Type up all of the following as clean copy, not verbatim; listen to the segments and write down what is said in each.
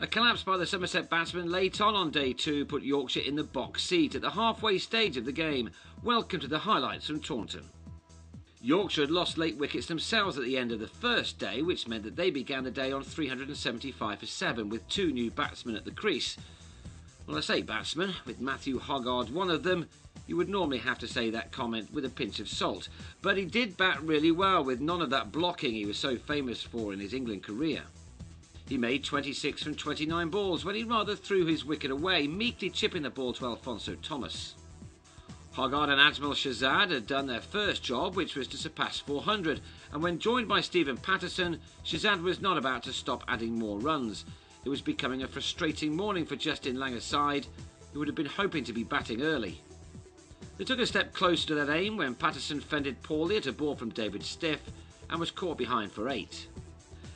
A collapse by the Somerset batsman late on day 2 put Yorkshire in the box seat at the halfway stage of the game. Welcome to the highlights from Taunton. Yorkshire had lost late wickets themselves at the end of the first day, which meant that they began the day on 375 for 7 with 2 new batsmen at the crease. Well, I say batsmen, with Matthew Hoggard one of them. You would normally have to say that comment with a pinch of salt, but he did bat really well with none of that blocking he was so famous for in his England career. He made 26 from 29 balls when he rather threw his wicket away, meekly chipping the ball to Alphonso Thomas. Hoggard and Ajmal Shahzad had done their first job, which was to surpass 400, and when joined by Stephen Patterson, Shahzad was not about to stop adding more runs. It was becoming a frustrating morning for Justin Langer's side, who would have been hoping to be batting early. They took a step closer to that aim when Patterson fended poorly at a ball from David Stiff and was caught behind for 8.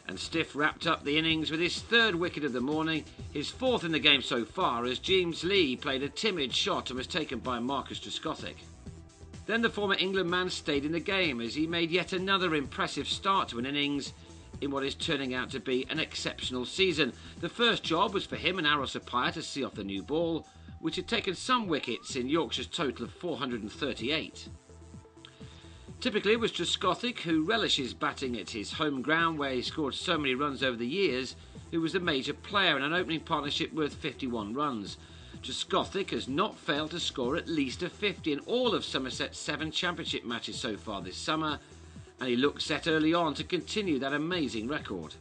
And Stiff wrapped up the innings with his 3rd wicket of the morning, his 4th in the game so far, as James Lee played a timid shot and was taken by Marcus Trescothick. Then the former England man stayed in the game as he made yet another impressive start to an innings in what is turning out to be an exceptional season. The first job was for him and Aros Appiah to see off the new ball, which had taken some wickets in Yorkshire's total of 438. Typically it was Trescothick, who relishes batting at his home ground where he scored so many runs over the years, who was the major player in an opening partnership worth 51 runs. Trescothick has not failed to score at least a 50 in all of Somerset's 7 championship matches so far this summer, and he looked set early on to continue that amazing record.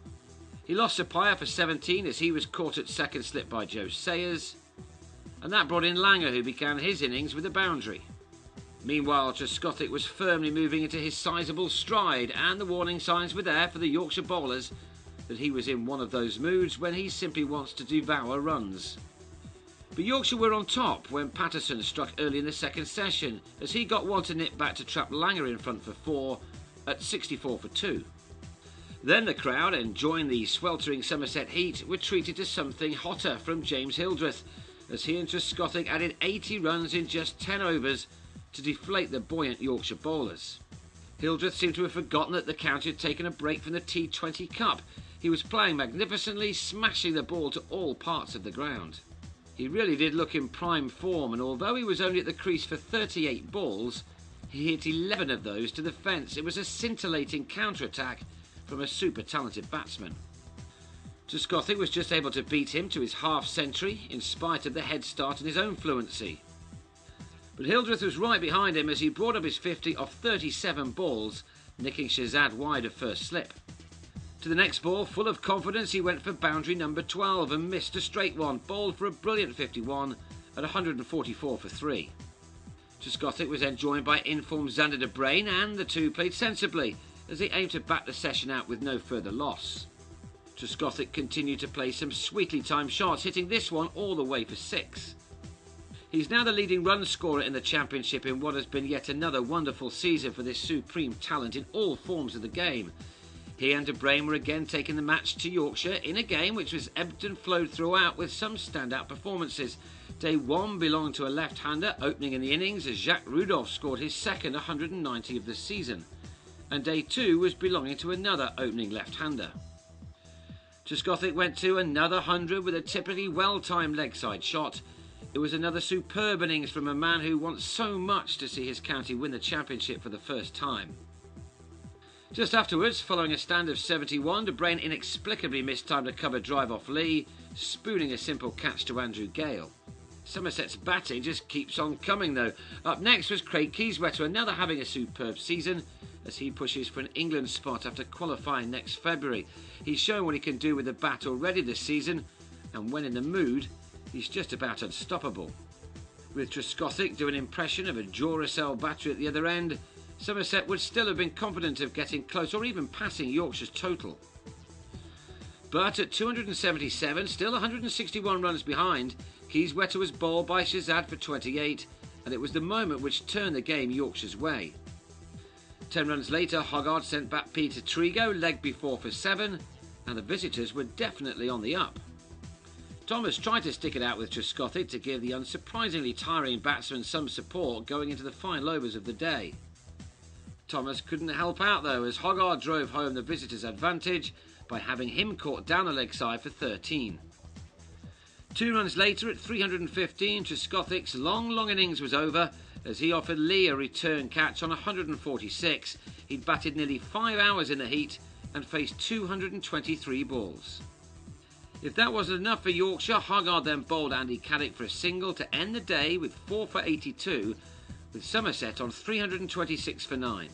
He lost Appiah for 17 as he was caught at second slip by Joe Sayers, and that brought in Langer, who began his innings with a boundary. Meanwhile, Trescothick was firmly moving into his sizable stride, and the warning signs were there for the Yorkshire bowlers that he was in one of those moods when he simply wants to devour runs. But Yorkshire were on top when Patterson struck early in the second session, as he got one to nip back to trap Langer in front for 4 at 64 for 2. Then the crowd, enjoying the sweltering Somerset heat, were treated to something hotter from James Hildreth, as he and Trescothick added 80 runs in just 10 overs to deflate the buoyant Yorkshire bowlers. Hildreth seemed to have forgotten that the county had taken a break from the T20 Cup. He was playing magnificently, smashing the ball to all parts of the ground. He really did look in prime form, and although he was only at the crease for 38 balls, he hit 11 of those to the fence. It was a scintillating counter-attack from a super talented batsman. Trescothick was just able to beat him to his half-century in spite of the head start and his own fluency. But Hildreth was right behind him as he brought up his 50 off 37 balls, nicking Shahzad wide of first slip. To the next ball, full of confidence, he went for boundary number 12 and missed a straight one, bowled for a brilliant 51 at 144 for 3. Trescothick was then joined by informed Xander de Brain, and the two played sensibly as they aimed to bat the session out with no further loss. Trescothick continued to play some sweetly timed shots, hitting this one all the way for 6. He's now the leading run scorer in the Championship in what has been yet another wonderful season for this supreme talent in all forms of the game. He and de Brain were again taking the match to Yorkshire in a game which was ebbed and flowed throughout with some standout performances. Day 1 belonged to a left-hander opening in the innings as Jacques Rudolph scored his second 190 of the season, and Day 2 was belonging to another opening left-hander. Trescothick went to another 100 with a typically well-timed leg-side shot. It was another superb innings from a man who wants so much to see his county win the championship for the first time. Just afterwards, following a stand of 71, de Brain inexplicably mistimed a cover drive off Lee, spooning a simple catch to Andrew Gale. Somerset's batting just keeps on coming though. Up next was Craig Kieswetter, another having a superb season as he pushes for an England spot after qualifying next February. He's shown what he can do with the bat already this season, and when in the mood, he's just about unstoppable. With Trescothick doing an impression of a Duracell battery at the other end, Somerset would still have been confident of getting close or even passing Yorkshire's total. But at 277, still 161 runs behind, Kieswetter was bowled by Shahzad for 28, and it was the moment which turned the game Yorkshire's way. 10 runs later, Hoggard sent back Peter Trigo, leg before for 7, and the visitors were definitely on the up. Thomas tried to stick it out with Trescothick to give the unsurprisingly tiring batsman some support going into the final overs of the day. Thomas couldn't help out though, as Hoggard drove home the visitors' advantage by having him caught down the leg side for 13. 2 runs later, at 315, Trescothick's long innings was over as he offered Lee a return catch on 146. He'd batted nearly 5 hours in the heat and faced 223 balls. If that wasn't enough for Yorkshire, Hoggard then bowled Andy Caddick for a single to end the day with 4 for 82, with Somerset on 326 for 9.